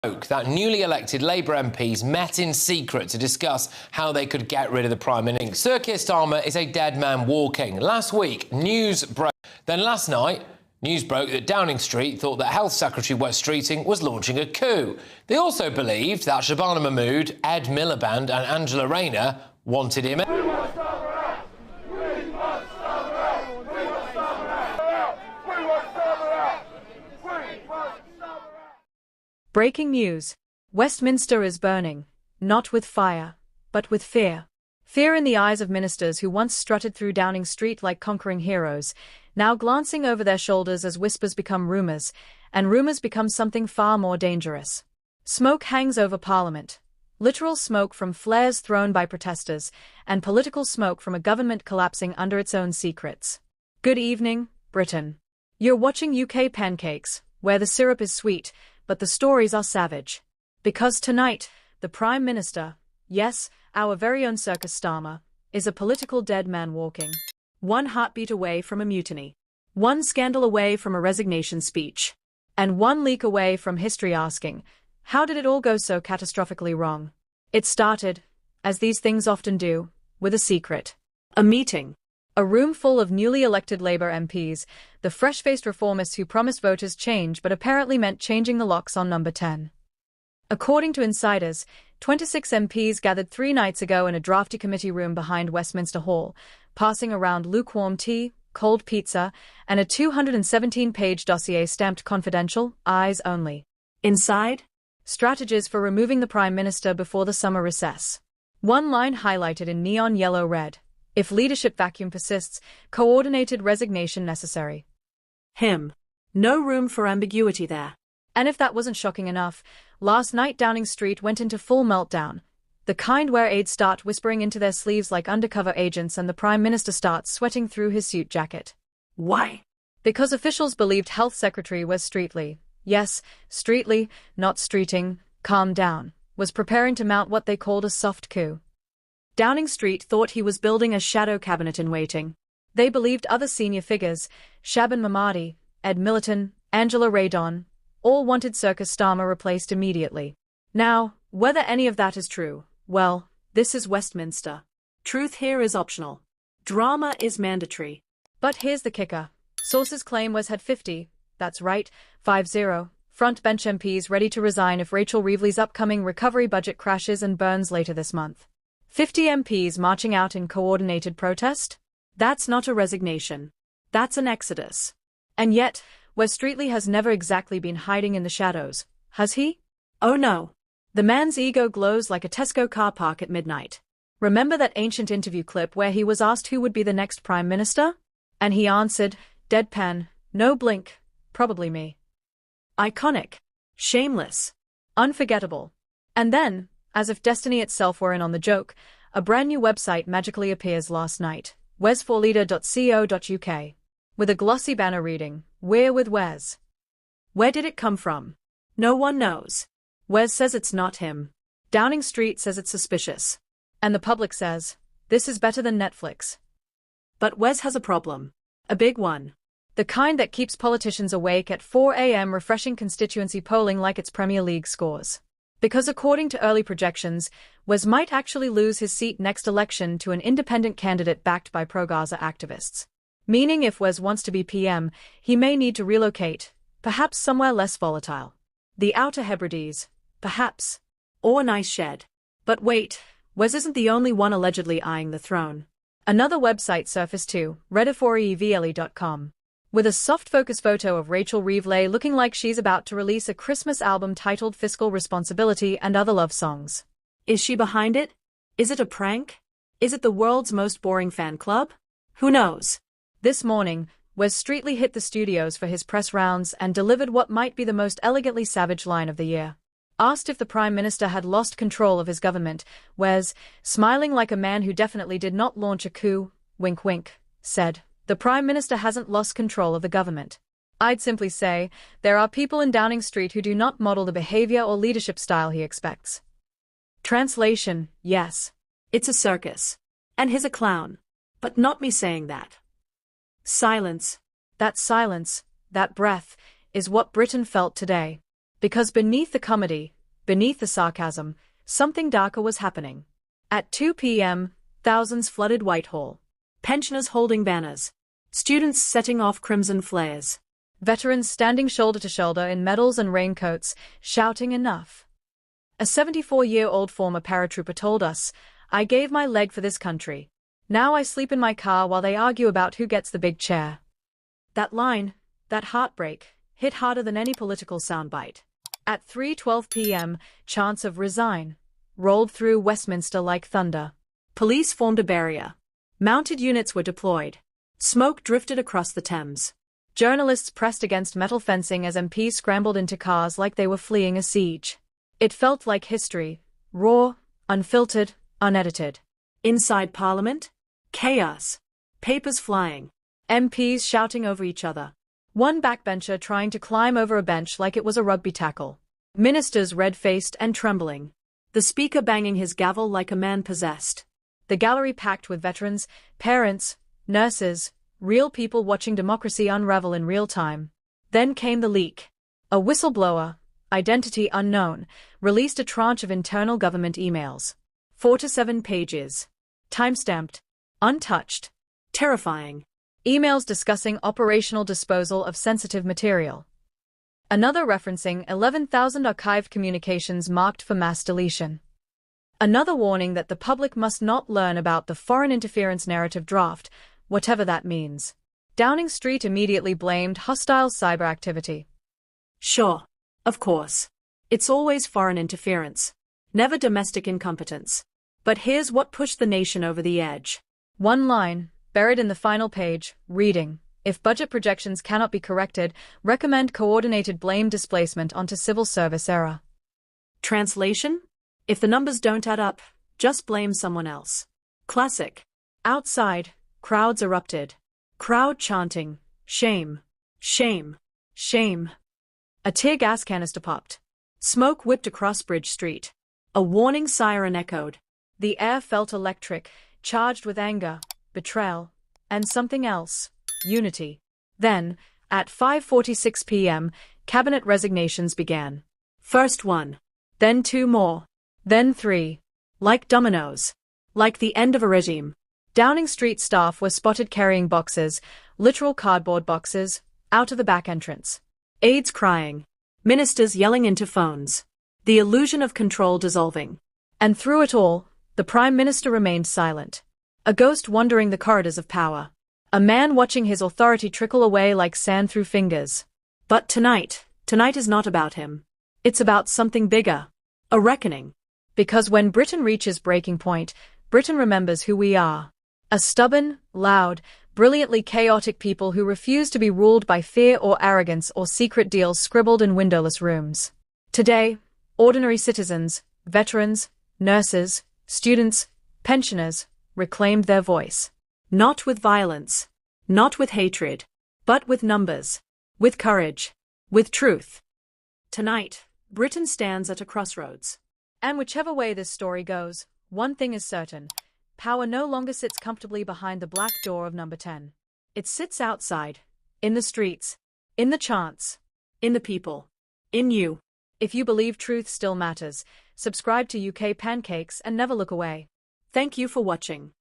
That newly elected Labour MPs met in secret to discuss how they could get rid of the Prime Minister. Circus Starmer is a dead man walking. Last week, news broke. Then last night, news broke that Downing Street thought that Health Secretary Wes Streeting was launching a coup. They also believed that Shabana Mahmood, Ed Miliband and Angela Rayner wanted him. Breaking news. Westminster is burning, not with fire, but with fear. Fear in the eyes of ministers who once strutted through Downing Street like conquering heroes, now glancing over their shoulders as whispers become rumours, and rumours become something far more dangerous. Smoke hangs over Parliament. Literal smoke from flares thrown by protesters, and political smoke from a government collapsing under its own secrets. Good evening, Britain. You're watching UK Pancakes, where the syrup is sweet, but the stories are savage. Because tonight, the Prime Minister, yes, our very own Circus Starmer, is a political dead man walking. One heartbeat away from a mutiny. One scandal away from a resignation speech. And one leak away from history asking, how did it all go so catastrophically wrong? It started, as these things often do, with a secret. A meeting. A room full of newly elected Labour MPs, the fresh-faced reformists who promised voters change but apparently meant changing the locks on number 10. According to insiders, 26 MPs gathered 3 nights ago in a drafty committee room behind Westminster Hall, passing around lukewarm tea, cold pizza, and a 217-page dossier stamped confidential, eyes only. Inside? Strategies for removing the Prime Minister before the summer recess. One line highlighted in neon yellow red. If leadership vacuum persists, coordinated resignation necessary. Him. No room for ambiguity there. And if that wasn't shocking enough, last night Downing Street went into full meltdown. The kind where aides start whispering into their sleeves like undercover agents and the Prime Minister starts sweating through his suit jacket. Why? Because officials believed Health Secretary Wes Streeting, yes, Streeting, not Streeting, calm down, was preparing to mount what they called a soft coup. Downing Street thought he was building a shadow cabinet in waiting. They believed other senior figures, Shaban Mahmoudi, Ed Miliband, Angela Rayner, all wanted Circus Starmer replaced immediately. Now, whether any of that is true, well, this is Westminster. Truth here is optional. Drama is mandatory. But here's the kicker. Sources claim Wes had 50, that's right, 50, front-bench MPs ready to resign if Rachel Reeves' upcoming recovery budget crashes and burns later this month. 50 MPs marching out in coordinated protest? That's not a resignation. That's an exodus. And yet, Wes Streeting has never exactly been hiding in the shadows, has he? Oh no. The man's ego glows like a Tesco car park at midnight. Remember that ancient interview clip where he was asked who would be the next Prime Minister? And he answered, deadpan, no blink, probably me. Iconic. Shameless. Unforgettable. And then, as if destiny itself were in on the joke, a brand new website magically appears last night, wes4leader.co.uk, with a glossy banner reading, We're with Wes. Where did it come from? No one knows. Wes says it's not him. Downing Street says it's suspicious. And the public says, this is better than Netflix. But Wes has a problem. A big one. The kind that keeps politicians awake at 4 a.m. refreshing constituency polling like it's Premier League scores. Because according to early projections, Wes might actually lose his seat next election to an independent candidate backed by pro-Gaza activists. Meaning if Wes wants to be PM, he may need to relocate, perhaps somewhere less volatile. The Outer Hebrides, perhaps. Or Nice Shed. But wait, Wes isn't the only one allegedly eyeing the throne. Another website surfaced too, redaforevle.com. With a soft-focus photo of Rachel Reeves looking like she's about to release a Christmas album titled Fiscal Responsibility and Other Love Songs. Is she behind it? Is it a prank? Is it the world's most boring fan club? Who knows? This morning, Wes Streeting hit the studios for his press rounds and delivered what might be the most elegantly savage line of the year. Asked if the Prime Minister had lost control of his government, Wes, smiling like a man who definitely did not launch a coup, wink wink, said, the Prime Minister hasn't lost control of the government. I'd simply say, there are people in Downing Street who do not model the behavior or leadership style he expects. Translation, yes. It's a circus. And he's a clown. But not me saying that. Silence, that breath, is what Britain felt today. Because beneath the comedy, beneath the sarcasm, something darker was happening. At 2 p.m., thousands flooded Whitehall. Pensioners holding banners. Students setting off crimson flares. Veterans standing shoulder to shoulder in medals and raincoats, shouting enough. A 74-year-old former paratrooper told us, "I gave my leg for this country. Now I sleep in my car while they argue about who gets the big chair." That line, that heartbreak, hit harder than any political soundbite. At 3:12 p.m., chants of "resign" rolled through Westminster like thunder. Police formed a barrier. Mounted units were deployed. Smoke drifted across the Thames. Journalists pressed against metal fencing as MPs scrambled into cars like they were fleeing a siege. It felt like history, raw, unfiltered, unedited. Inside Parliament? Chaos. Papers flying. MPs shouting over each other. One backbencher trying to climb over a bench like it was a rugby tackle. Ministers red-faced and trembling. The Speaker banging his gavel like a man possessed. The gallery packed with veterans, parents, nurses, real people watching democracy unravel in real time. Then came the leak. A whistleblower, identity unknown, released a tranche of internal government emails. 4 to 7 pages. Timestamped. Untouched. Terrifying. Emails discussing operational disposal of sensitive material. Another referencing 11,000 archived communications marked for mass deletion. Another warning that the public must not learn about the foreign interference narrative draft, whatever that means. Downing Street immediately blamed hostile cyber activity. Sure. Of course. It's always foreign interference. Never domestic incompetence. But here's what pushed the nation over the edge. One line, buried in the final page, reading, "If budget projections cannot be corrected, recommend coordinated blame displacement onto civil service error." Translation? If the numbers don't add up, just blame someone else. Classic. Outside, crowds erupted. Crowd chanting, "Shame, shame, shame." A tear gas canister popped. Smoke whipped across Bridge Street. A warning siren echoed. The air felt electric, charged with anger, betrayal, and something else, unity. Then, at 5:46 p.m., cabinet resignations began. First one. Then 2 more. Then 3. Like dominoes. Like the end of a regime. Downing Street staff were spotted carrying boxes, literal cardboard boxes, out of the back entrance. Aides crying. Ministers yelling into phones. The illusion of control dissolving. And through it all, the Prime Minister remained silent. A ghost wandering the corridors of power. A man watching his authority trickle away like sand through fingers. But tonight is not about him. It's about something bigger. A reckoning. Because when Britain reaches breaking point, Britain remembers who we are. A stubborn, loud, brilliantly chaotic people who refuse to be ruled by fear or arrogance or secret deals scribbled in windowless rooms. Today, ordinary citizens, veterans, nurses, students, pensioners, reclaimed their voice. Not with violence, not with hatred, but with numbers, with courage, with truth. Tonight, Britain stands at a crossroads. And whichever way this story goes, one thing is certain. Power no longer sits comfortably behind the black door of number 10. It sits outside, in the streets, in the chants, in the people, in you. If you believe truth still matters, subscribe to UK Pancakes and never look away. Thank you for watching.